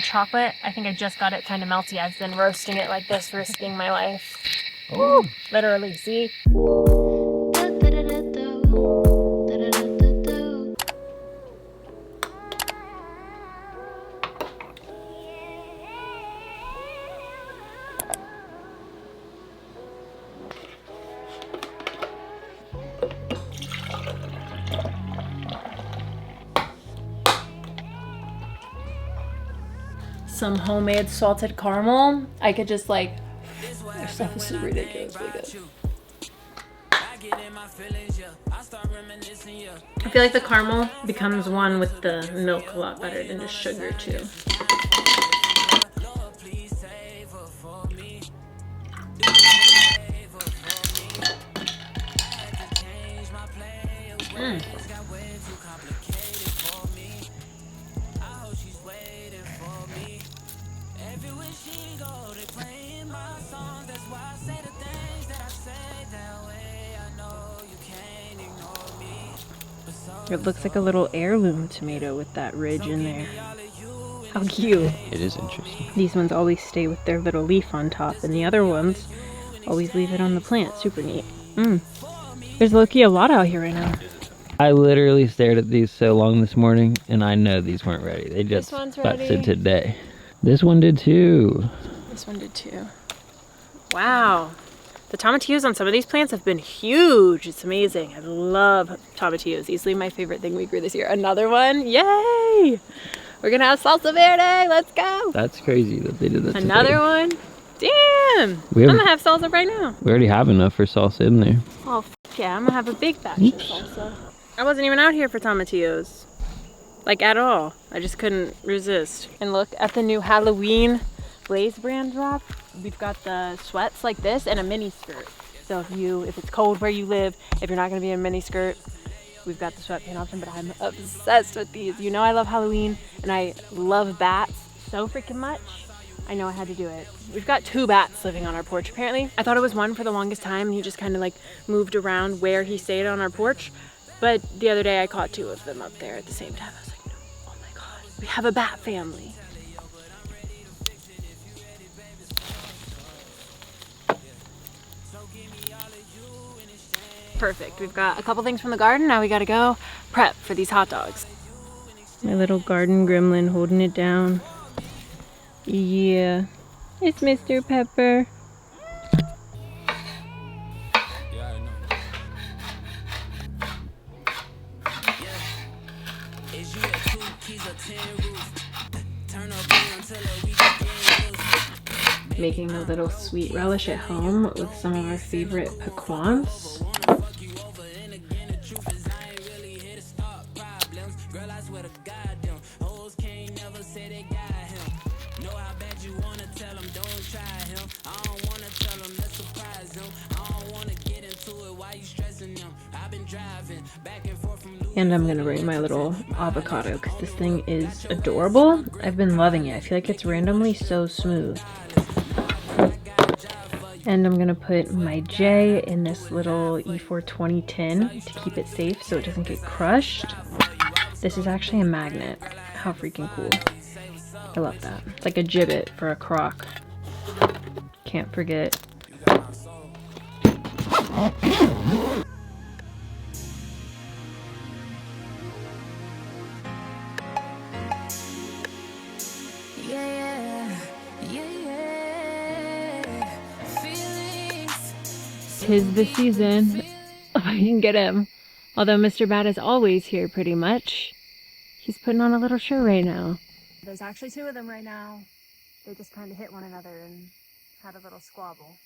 Chocolate, I think I just got it kind of melty. I've been roasting it like this, risking my life. Oh. Literally, see? Some homemade salted caramel. I could just like, this stuff is so ridiculously good. I feel like the caramel becomes one with the milk a lot better than just sugar too. Mm. It looks like a little heirloom tomato with that ridge in there. How cute. It is interesting. These ones always stay with their little leaf on top, and the other ones always leave it on the plant. Super neat. There's low-key a lot out here right now. I literally stared at these so long this morning, and I know these weren't ready. They just busted today. This one did too. This one did too. Wow. The tomatillos on some of these plants have been huge. It's amazing. I love tomatillos. Easily my favorite thing we grew this year. Another one. Yay! We're gonna have salsa verde. Let's go. That's crazy that they did that. Another one. Damn. I'm gonna have salsa right now. We already have enough for salsa in there. Oh, yeah. I'm gonna have a big batch of salsa. I wasn't even out here for tomatillos. Like at all. I just couldn't resist. And look at the new Halloween Blaze brand drop. We've got the sweats like this and a mini skirt. So if it's cold where you live, if you're not gonna be in a mini skirt, we've got the sweatpant option, but I'm obsessed with these. You know I love Halloween and I love bats so freaking much. I know I had to do it. We've got 2 bats living on our porch apparently. I thought it was one for the longest time and he just kind of like moved around where he stayed on our porch. But the other day I caught 2 of them up there at the same time. I was like, no, oh my God, we have a bat family. Perfect. We've got a couple things from the garden. Now we gotta go prep for these hot dogs. My little garden gremlin holding it down. Yeah, it's Mr. Pepper. Making a little sweet relish at home with some of our favorite pequans. And I'm gonna bring my little avocado because this thing is adorable. I've been loving it. I feel like it's randomly so smooth. And I'm gonna put my J in this little E420 tin to keep it safe so it doesn't get crushed. This is actually a magnet. How freaking cool. I love that. It's like a gibbet for a crock. Can't forget. Tis the season. Oh, I didn't get him. Although Mr. Bat is always here pretty much. He's putting on a little show right now. There's actually 2 of them right now. They just kind of hit one another and had a little squabble.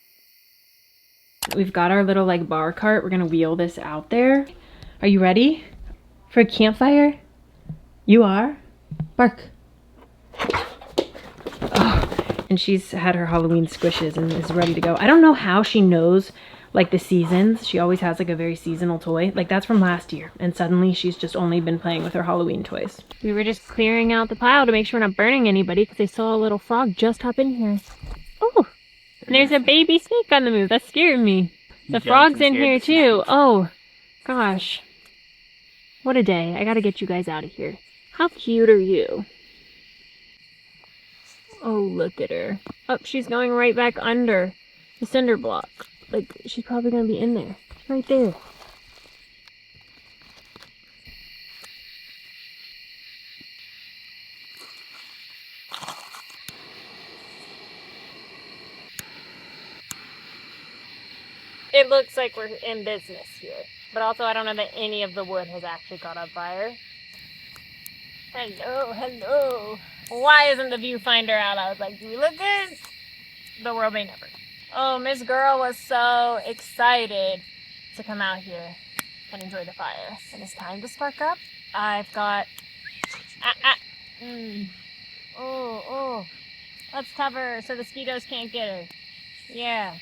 We've got our little like bar cart. We're gonna wheel this out there. Are you ready for a campfire? You are? Bark. Oh, and she's had her Halloween squishes and is ready to go. I don't know how she knows like the seasons. She always has like a very seasonal toy. Like that's from last year. And suddenly she's just only been playing with her Halloween toys. We were just clearing out the pile to make sure we're not burning anybody because I saw a little frog just hop in here. Oh, and there's a baby snake on the move. That scared me. The frog's in here too. Oh, gosh. What a day. I gotta get you guys out of here. How cute are you? Oh, look at her. Oh, she's going right back under the cinder block. Like, she's probably gonna be in there. Right there. It looks like we're in business here. But also, I don't know that any of the wood has actually caught on fire. Hello, hello. Why isn't the viewfinder out? I was like, do we look good? The world may never. Oh, Miss Girl was so excited to come out here and enjoy the fire. And it's time to spark up. I've got... Oh. Let's cover her so the mosquitoes can't get her. Yeah.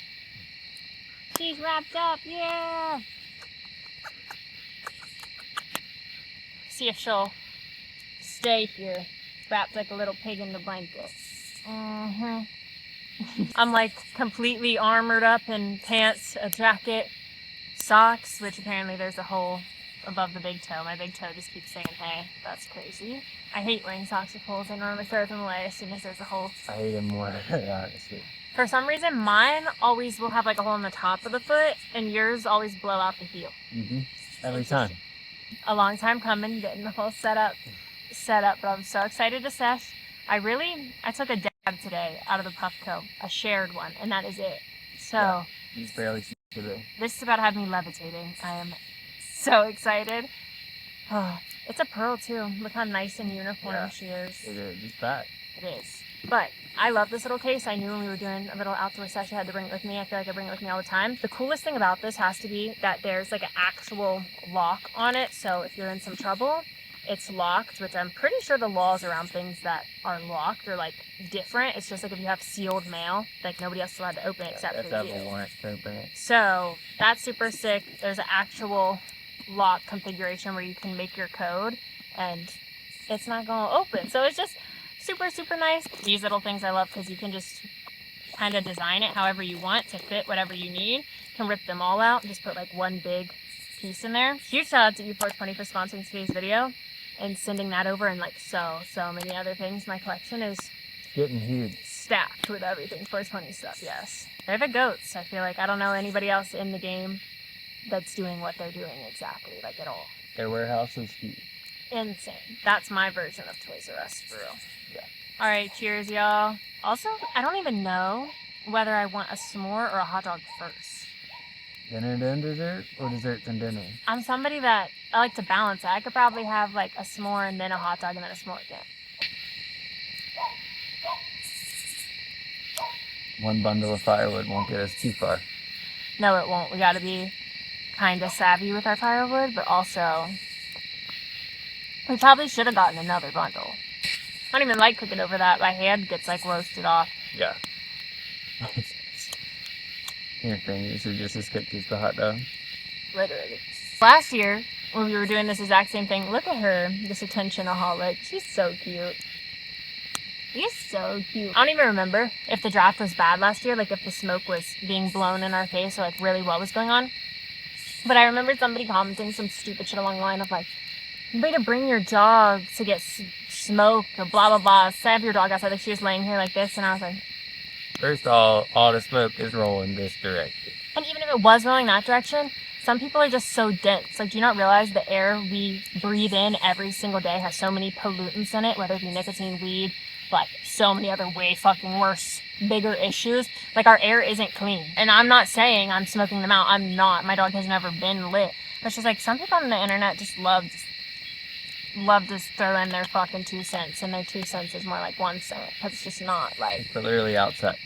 She's wrapped up, yeah. See if she'll stay here, wrapped like a little pig in the blanket. I'm like completely armored up in pants, a jacket, socks, which apparently there's a hole above the big toe. My big toe just keeps saying, hey, that's crazy. I hate wearing socks with holes. I normally throw them away as soon as there's a hole. I hate them more, honestly. For some reason, mine always will have like a hole in the top of the foot, and yours always blow out the heel. Every time. A long time coming, getting the whole setup, but I'm so excited to sesh. I took a dab today out of the Puffco, a shared one, and that is it. So, yeah, he's barely today. This is about to have me levitating. I am so excited. Oh, it's a pearl too. Look how nice and uniform she is. It is. It's fat. It is. But I love this little case. I knew when we were doing a little outdoor session, I had to bring it with me. I feel like I bring it with me all the time. The coolest thing about this has to be that there's like an actual lock on it. So if you're in some trouble, it's locked, which I'm pretty sure the laws around things that are locked are like different. It's just like if you have sealed mail, like nobody else is allowed to open it except for you. Have a warrant to open it. So that's super sick. There's an actual lock configuration where you can make your code and it's not going to open. So it's just super, super nice. These little things I love because you can just kind of design it however you want to fit whatever you need. You can rip them all out and just put like one big piece in there. Huge shout out to U420 for sponsoring today's video and sending that over, and like so many other things. My collection is getting huge. Stacked with everything 420 stuff, yes. They're the goats. I feel like I don't know anybody else in the game that's doing what they're doing exactly, like at all. Their warehouse is huge. Insane. That's my version of Toys R Us, for real. Yeah. All right, cheers, y'all. Also, I don't even know whether I want a s'more or a hot dog first. Dinner then dessert, or dessert then dinner? I'm somebody that I like to balance it. I could probably have like a s'more and then a hot dog and then a s'more again. One bundle of firewood won't get us too far. No, it won't. We got to be kind of savvy with our firewood, but also we probably should have gotten another bundle. I don't even like cooking over that. My hand gets like roasted off. Yeah. Your fingers are just as cooked as the hot dog. Literally. Last year, when we were doing this exact same thing, look at her, this attention-aholic. She's so cute. She's so cute. I don't even remember if the draft was bad last year, like if the smoke was being blown in our face or like really what was going on. But I remember somebody commenting some stupid shit along the line of like, you better bring your dog to get smoked or blah, blah, blah. Have your dog outside. Like she was laying here like this and I was like... First of all the smoke is rolling this direction. And even if it was rolling that direction, some people are just so dense. Like, do you not realize the air we breathe in every single day has so many pollutants in it, whether it be nicotine, weed, like so many other way fucking worse, bigger issues. Like our air isn't clean. And I'm not saying I'm smoking them out. I'm not. My dog has never been lit. But it's just like some people on the internet just love to throw in their fucking 2 cents, and their 2 cents is more like 1 cent because it's just not like. It's literally outside.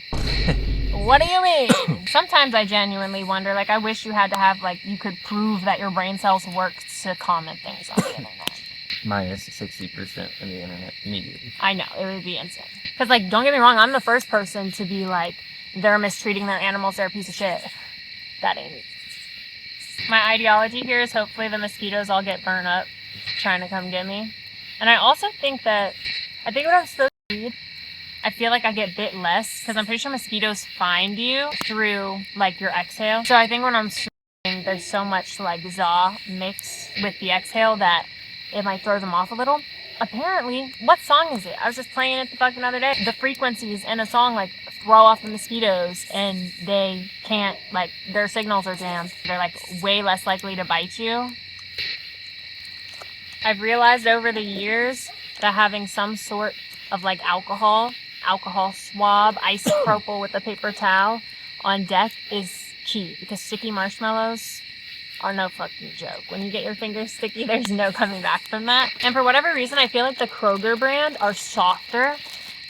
What do you mean? Sometimes I genuinely wonder, like, I wish you had to have, like, you could prove that your brain cells work to comment things on the internet. Minus 60% of the internet immediately. I know, it would be insane. Because, like, don't get me wrong, I'm the first person to be like, they're mistreating their animals, they're a piece of shit. That ain't me. My ideology here is hopefully the mosquitoes all get burned up trying to come get me. And I also think what I'm supposed to read, I feel like I get bit less because I'm pretty sure mosquitoes find you through like your exhale. So I think when I'm swimming, there's so much like za mix with the exhale that it might throw them off a little. apparently, what song is it? I was just playing it the fucking other day. The frequencies in a song like throw off the mosquitoes and they can't, like, their signals are jammed. They're like way less likely to bite you. I've realized over the years that having some sort of like alcohol swab, isopropyl with a paper towel on deck is key, because sticky marshmallows are no fucking joke. When you get your fingers sticky, there's no coming back from that. And for whatever reason, I feel like the Kroger brand are softer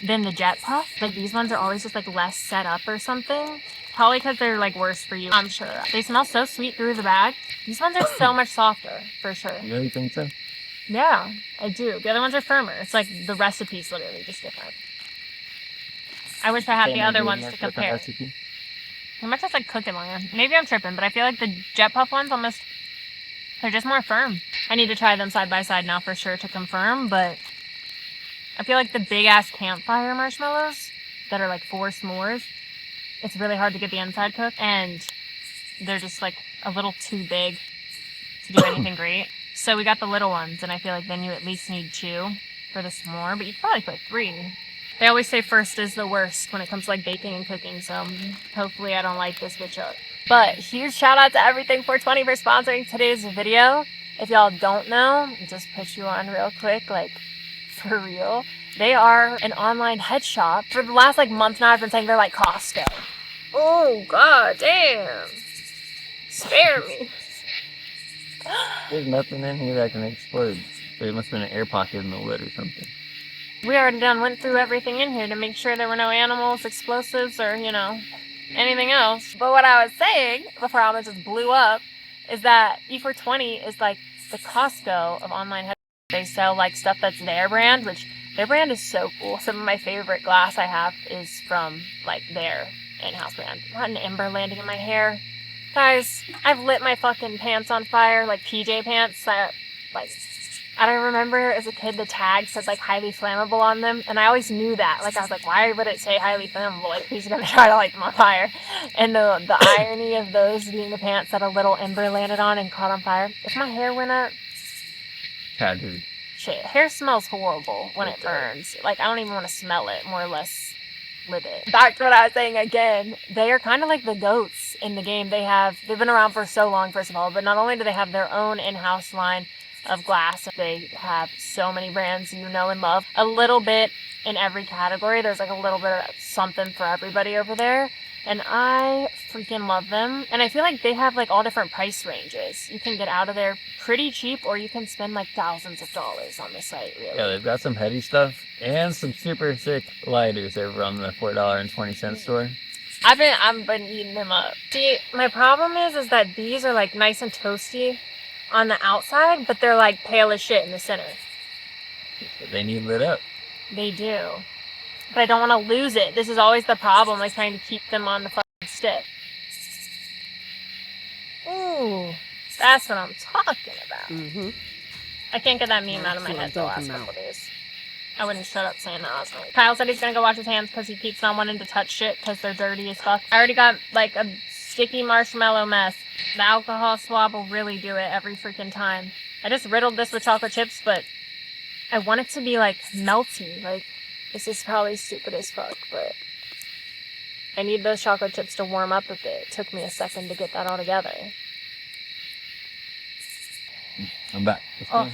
than the Jet Puff. Like, these ones are always just like less set up or something. Probably because they're like worse for you, I'm sure. They smell so sweet through the bag. These ones are so much softer, for sure. You really think so? Yeah, I do. The other ones are firmer. It's like the recipe's literally just different. I wish I had the other ones to compare. It might just like cooking longer. Maybe I'm tripping, but I feel like the Jet Puff ones almost, they're just more firm. I need to try them side by side now for sure to confirm, but I feel like the big ass campfire marshmallows that are like 4 s'mores, it's really hard to get the inside cooked, and they're just like a little too big to do anything great. So we got the little ones, and I feel like then you at least need 2 for the s'more, but you could probably put 3. They always say first is the worst when it comes to like baking and cooking, so hopefully I don't light this bitch up. But huge shout out to Everything 420 for sponsoring today's video. If y'all don't know, just put you on real quick, like for real. They are an online head shop. For the last like month now, I've been saying they're like Costco. Oh, god damn. Spare me. There's nothing in here that can explode. There must have been an air pocket in the lid or something. We already went through everything in here to make sure there were no animals, explosives, or, you know, anything else. But what I was saying, before I almost just blew up, is that E420 is like the Costco of online head. They sell like stuff that's their brand, which their brand is so cool. Some of my favorite glass I have is from like their in-house brand. Not an ember landing in my hair. Guys, I've lit my fucking pants on fire, like PJ pants. I don't remember as a kid the tag said like highly flammable on them, and I always knew that. Like, I was like, why would it say highly flammable? Like, he's gonna try to light them on fire. And the irony of those being the pants that a little ember landed on and caught on fire. If my hair went up, dude. Shit, hair smells horrible when it burns. Like, I don't even want to smell it, more or less live it. Back to what I was saying again, they are kind of like the goats in the game. They've been around for so long, first of all, but not only do they have their own in-house line of glass, they have so many brands you know and love. A little bit in every category. There's like a little bit of something for everybody over there. And I freaking love them. And I feel like they have like all different price ranges. You can get out of there pretty cheap, or you can spend like thousands of dollars on the site, really. Yeah, they've got some heady stuff and some super sick lighters over on the $4.20 store. I've been eating them up. See, my problem is that these are like nice and toasty on the outside, but they're like pale as shit in the center. They need lit up. They do. But I don't want to lose it. This is always the problem, like trying to keep them on the fucking stick. Ooh, that's what I'm talking about. Mm-hmm. I can't get that meme out of my head the last couple days. I wouldn't shut up saying that last night. Kyle said he's gonna go wash his hands because he keeps on wanting to touch shit because they're dirty as fuck. I already got like a sticky marshmallow mess. The alcohol swab will really do it every freaking time. I just riddled this with chocolate chips, but I want it to be like melty. Like, this is probably stupid as fuck, but I need those chocolate chips to warm up a bit. It took me a second to get that all together. I'm back. Oh,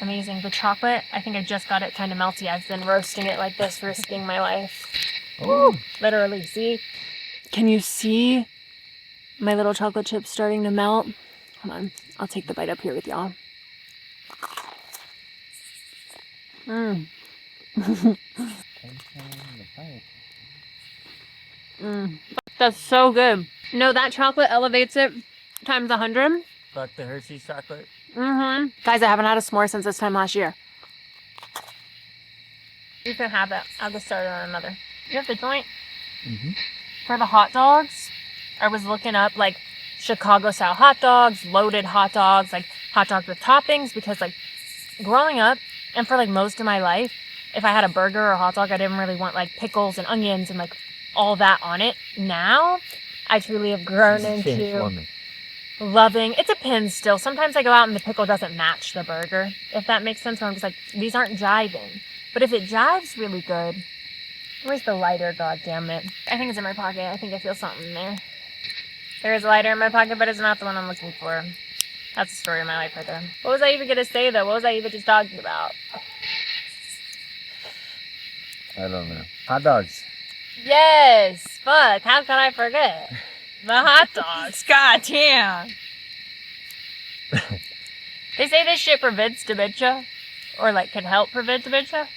amazing. The chocolate, I think I just got it kind of melty. I've been roasting it like this, risking my life. Oh. Literally, see? Can you see my little chocolate chips starting to melt? Hold on. I'll take the bite up here with y'all. Mmm. That's so good. No, that chocolate elevates it times 100. Fuck the Hershey's chocolate. Mm-hmm. Guys, I haven't had a s'more since this time last year. You can have it. I'll get started on another. You have the joint? Mm-hmm. For the hot dogs, I was looking up like Chicago-style hot dogs, loaded hot dogs, like hot dogs with toppings, because like growing up and for like most of my life, if I had a burger or a hot dog, I didn't really want like pickles and onions and like all that on it. Now, I truly have grown into... loving. It depends still. Sometimes I go out and the pickle doesn't match the burger, if that makes sense. Where I'm just like, these aren't jiving. But if it jives really good, where's the lighter? God damn it. I think it's in my pocket. I think I feel something in there. There is a lighter in my pocket, but it's not the one I'm looking for. That's the story of my life right there. What was I even gonna say though? What was I even just talking about? I don't know. Hot dogs. Yes! Fuck, how could I forget? The hot dogs. God damn. They say this shit prevents dementia. Or like can help prevent dementia.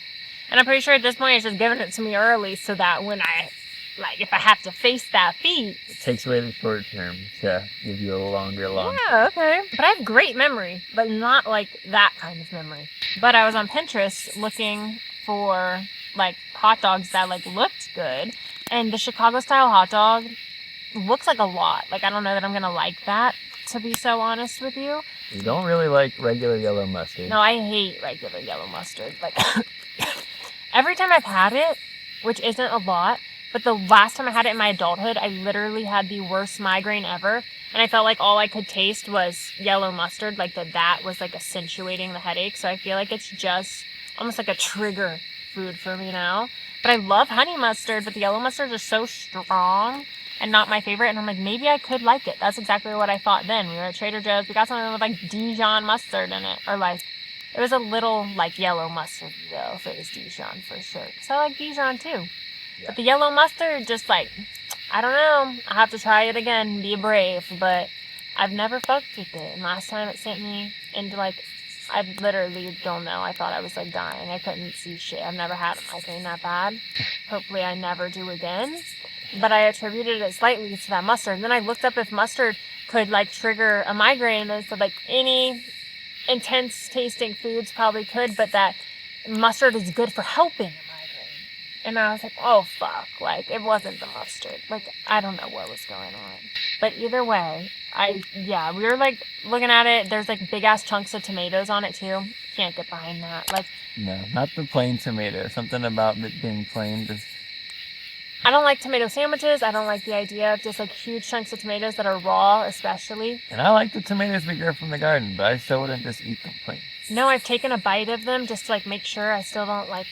And I'm pretty sure at this point it's just giving it to me early so that when I, like, if I have to face that feat. It takes away the short term to give you a longer long term. Yeah, okay. But I have great memory, but not like that kind of memory. But I was on Pinterest looking for like hot dogs that like looked good. And the Chicago style hot dog looks like a lot. Like, I don't know that I'm going to like that, to be so honest with you. You don't really like regular yellow mustard. No, I hate regular yellow mustard. Like, every time I've had it, which isn't a lot, but the last time I had it in my adulthood, I literally had the worst migraine ever. And I felt like all I could taste was yellow mustard, like that was like accentuating the headache. So I feel like it's just almost like a trigger food for me now. But I love honey mustard, but the yellow mustard is so strong and not my favorite. And I'm like, maybe I could like it. That's exactly what I thought then. We were at Trader Joe's. We got something with like Dijon mustard in it. Or like, it was a little like yellow mustard though, if it was Dijon for sure. Because I like Dijon too. Yeah. But the yellow mustard, just like, I don't know. I have to try it again, be brave. But I've never fucked with it. And last time it sent me into like, I literally don't know. I thought I was like dying. I couldn't see shit. I've never had a migraine that bad. Hopefully I never do again. But I attributed it slightly to that mustard. And then I looked up if mustard could like trigger a migraine. And so like any intense tasting foods probably could, but that mustard is good for helping a migraine. And I was like, oh fuck. Like it wasn't the mustard. Like I don't know what was going on. But either way, we were like looking at it. There's like big ass chunks of tomatoes on it too. Can't get behind that. Like, no, not the plain tomato. Something about it being plain. Just... I don't like tomato sandwiches. I don't like the idea of just like huge chunks of tomatoes that are raw, especially. And I like the tomatoes we grow from the garden, but I still wouldn't just eat them plain. No, I've taken a bite of them just to like make sure I still don't like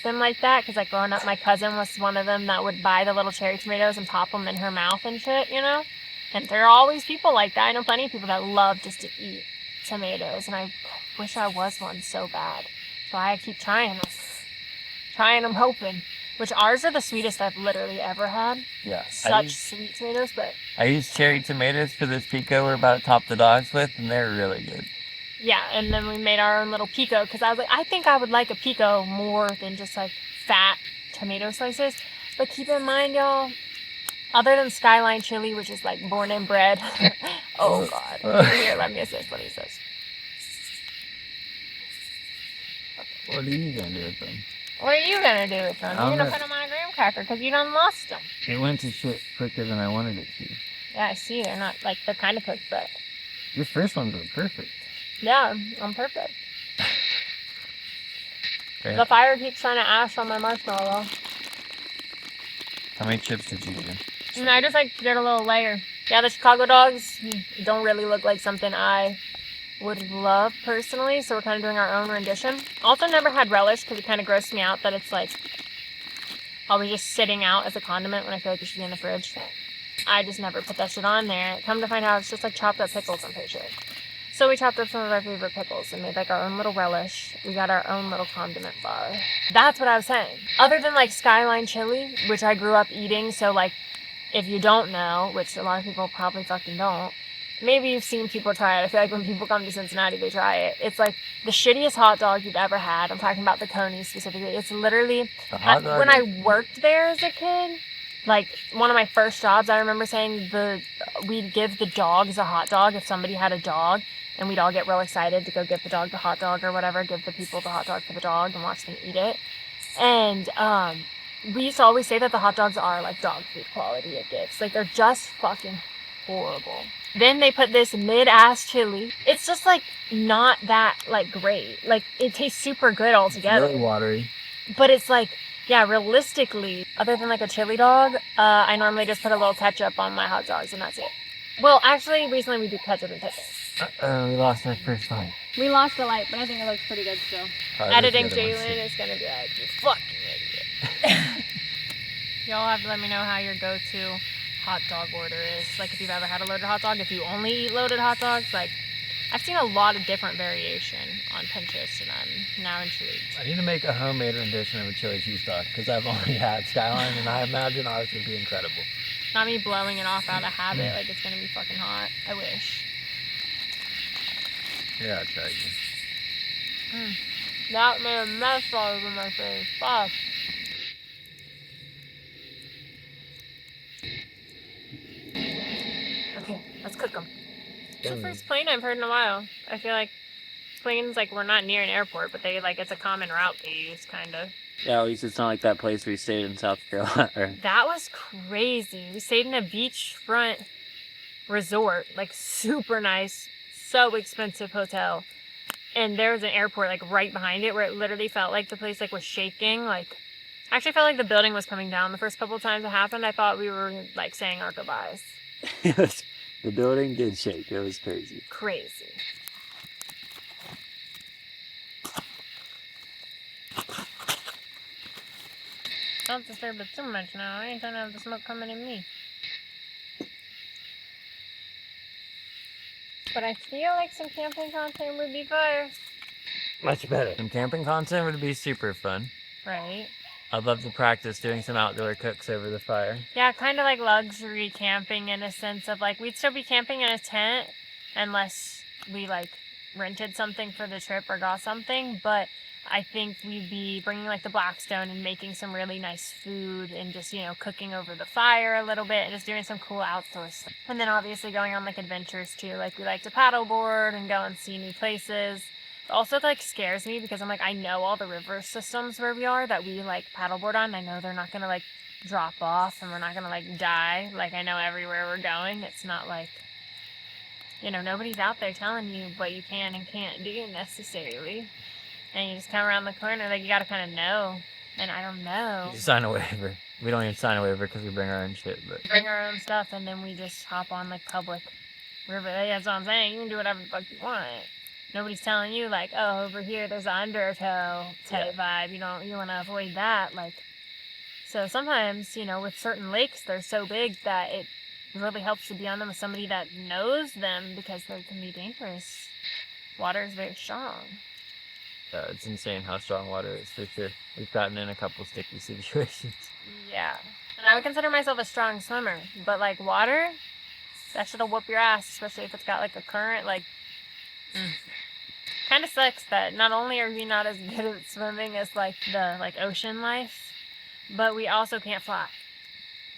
them like that. Because like growing up, my cousin was one of them that would buy the little cherry tomatoes and pop them in her mouth and shit, you know? And there are always people like that. I know plenty of people that love just to eat tomatoes. And I wish I was one so bad. So I keep trying them. Trying them, hoping. Which ours are the sweetest I've literally ever had. Yeah. Such sweet tomatoes, but... I use cherry tomatoes for this pico we're about to top the dogs with, and they're really good. Yeah, and then we made our own little pico, because I was like, I think I would like a pico more than just, like, fat tomato slices. But keep in mind, y'all, other than Skyline chili, which is, like, born and bred... oh, God. Here, let me assist. What he says. What are you going to do with them? What are you going to do with them? You're going to put them on a graham cracker because you done lost them. It went to shit quicker than I wanted it to. Yeah, I see. They're not, like, they're kind of cooked, but... Your first ones were perfect. Yeah, I'm perfect. Okay. The fire keeps trying to ash on my marshmallow. How many chips did you do? And I just, like, did a little layer. Yeah, the Chicago dogs don't really look like something I would love personally, so we're kind of doing our own rendition. Also never had relish because it kind of grossed me out that it's like always just sitting out as a condiment when I feel like it should be in the fridge. I just never put that shit on there. Come to find out it's just like chopped up pickles, I'm pretty sure. So we chopped up some of our favorite pickles and made like our own little relish. We got our own little condiment bar. That's what I was saying. Other than like Skyline chili, which I grew up eating, so like if you don't know, which a lot of people probably fucking don't, maybe you've seen people try it. I feel like when people come to Cincinnati, they try it. It's like the shittiest hot dog you've ever had. I'm talking about the Coney specifically. It's literally, when I worked there as a kid, like one of my first jobs, I remember saying we'd give the dogs a hot dog if somebody had a dog, and we'd all get real excited to go give the dog the hot dog or whatever, give the people the hot dog for the dog and watch them eat it. And we used to always say that the hot dogs are like dog food quality at Gibbs. Like they're just fucking horrible. Then they put this mid-ass chili. It's just, like, not that, like, great. Like, it tastes super good altogether. It's really watery. But it's, like, yeah, realistically, other than, like, a chili dog, I normally just put a little ketchup on my hot dogs, and that's it. Well, actually, recently we did ketchup and pickles. Uh-oh, we lost our first light. We lost the light, but I think it looks pretty good still. Editing Jalen is going to be like, you fucking idiot. Y'all have to let me know how your go-to hot dog order is. Like, if you've ever had a loaded hot dog, if you only eat loaded hot dogs, like, I've seen a lot of different variation on Pinterest, and I'm now intrigued. I need to make a homemade rendition of a chili cheese dog, because I've only had Skyline, and I imagine ours would be incredible. Not me blowing it off out of habit, like it's gonna be fucking hot. I wish. Yeah, I'll try you. That made a mess all over my face. Fuck. Okay, let's cook them. It's the first plane I've heard in a while. I feel like planes, like, we're not near an airport, but they, like, it's a common route they use, kind of. Yeah, at least it's not like that place we stayed in South Carolina. That was crazy. We stayed in a beachfront resort, like, super nice, so expensive hotel. And there was an airport, like, right behind it, where it literally felt like the place, like, was shaking. Like, I actually felt like the building was coming down. The first couple of times it happened, I thought we were, like, saying our goodbyes. The building did shake. It was crazy. Crazy. Don't disturb it too much now. I ain't trying to have the smoke coming in me. But I feel like some camping content would be fire. Much better. Some camping content would be super fun. Right. I'd love to practice doing some outdoor cooks over the fire. Yeah, kind of like luxury camping in a sense of, like, we'd still be camping in a tent unless we, like, rented something for the trip or got something, but I think we'd be bringing, like, the Blackstone and making some really nice food and just, you know, cooking over the fire a little bit and just doing some cool outdoor stuff. And then obviously going on, like, adventures too. Like, we like to paddleboard and go and see new places. It also, like, scares me because I'm like, I know all the river systems where we are that we, like, paddleboard on. I know they're not gonna, like, drop off and we're not gonna, like, die. Like, I know everywhere we're going. It's not like, you know, nobody's out there telling you what you can and can't do necessarily. And you just come around the corner, like, you gotta kind of know. And I don't know. You sign a waiver. We don't even sign a waiver because we bring our own shit, but... Bring our own stuff, and then we just hop on, like, public river. That's what I'm saying. You can do whatever the fuck you want. Nobody's telling you, like, oh, over here there's an undertow type vibe. You want to avoid that. Like, so sometimes, you know, with certain lakes, they're so big that it really helps to be on them with somebody that knows them because they can be dangerous. Water is very strong. It's insane how strong water is, for sure. We've gotten in a couple sticky situations. Yeah. And I would consider myself a strong swimmer, but, like, water, that shit'll whoop your ass, especially if it's got, like, a current, like... Kind of sucks that not only are we not as good at swimming as, like, the, like, ocean life, but we also can't fly.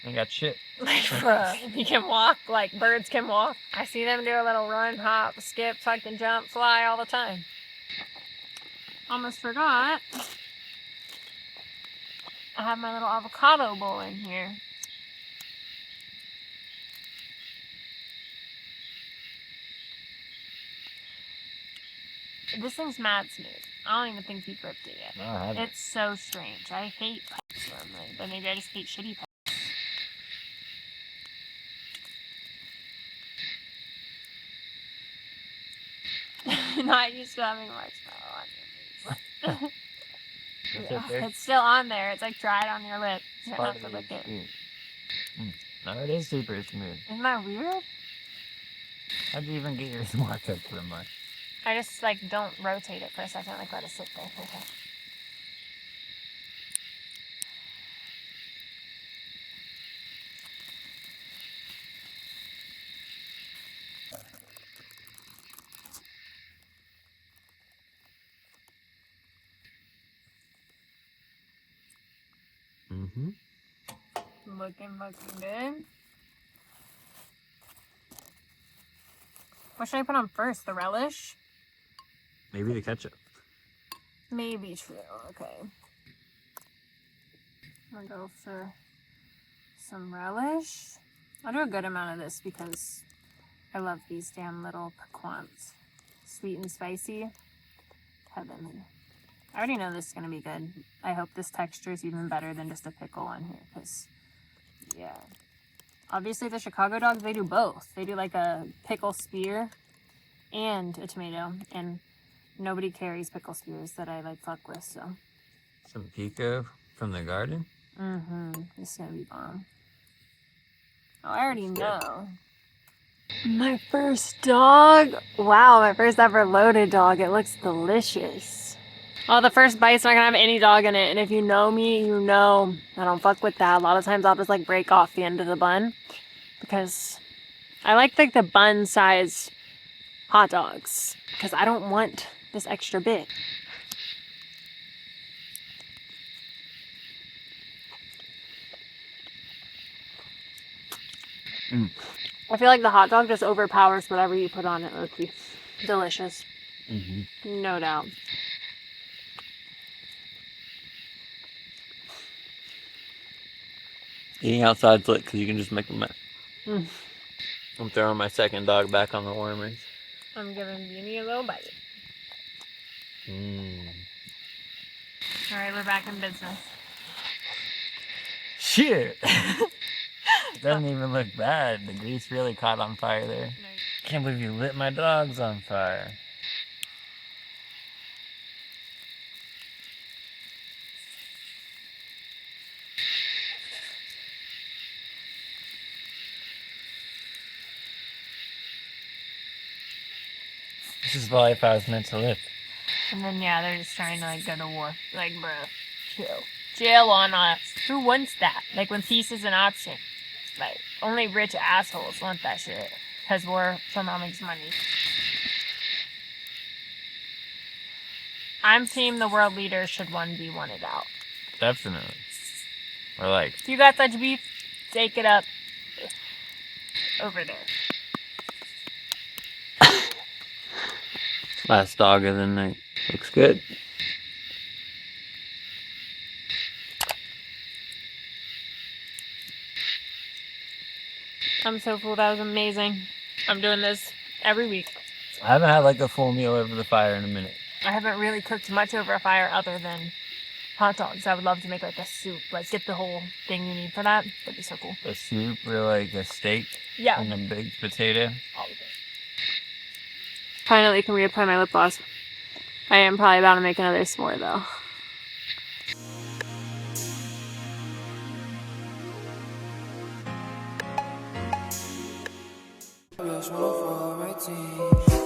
Ain't got shit. Like, bruh, you can walk like birds can walk. I see them do a little run, hop, skip, fucking jump, fly all the time. Almost forgot. I have my little avocado bowl in here. This thing's mad smooth. I don't even think you've ripped it yet. No, I haven't. It's so strange. I hate pipes normally, but maybe I just hate shitty pipes. Not used to having marshmallow on your face. Yeah, it's still on there. It's like dried on your lip. You don't have to lick it. No, it is super smooth. Isn't that weird? How'd you even get yours more cooked than mine? I just, like, don't rotate it for a second. Like, let it sit there for a second. Mm-hmm. Looking good. What should I put on first? The relish? Maybe the ketchup. Maybe true. Okay. I'll go for some relish. I'll do a good amount of this because I love these damn little piquants. Sweet and spicy. Heavenly. I already know this is going to be good. I hope this texture is even better than just a pickle on here because, yeah. Obviously the Chicago dogs, they do both. They do like a pickle spear and a tomato, and nobody carries pickle spears that I like fuck with, so. Some pico from the garden? Mm-hmm. This is gonna be bomb. Oh, I already know. My first dog. Wow, my first ever loaded dog. It looks delicious. Oh, the first bite's not gonna have any dog in it, and if you know me, you know I don't fuck with that. A lot of times I'll just like break off the end of the bun because I like the bun size hot dogs because I don't want this extra bit. I feel like the hot dog just overpowers whatever you put on it, Loki. Delicious. Mm-hmm. No doubt. Eating outside's lit because you can just make a mess. I'm throwing my second dog back on the warmers. I'm giving Beanie a little bite. Alright, we're back in business. Shit! Doesn't even look bad. The grease really caught on fire there. No, can't believe you lit my dogs on fire. This is the life I was meant to live. And then, yeah, they're just trying to, like, go to war. Like, bro, chill. Chill on us. Who wants that? Like, when peace is an option. Like, only rich assholes want that shit. Because war somehow makes money. I'm team the world leaders should be wanted out. Definitely. Or like... If you got such beef, take it up over there. Last dog of the night. Looks good. I'm so full. That was amazing. I'm doing this every week. I haven't had like a full meal over the fire in a minute. I haven't really cooked much over a fire other than hot dogs. I would love to make like a soup. Like get the whole thing you need for that. That'd be so cool. A soup or like a steak? Yeah. And a baked potato? All of it. Finally can reapply my lip gloss. I am probably about to make another s'more though. I just wanna fall right in.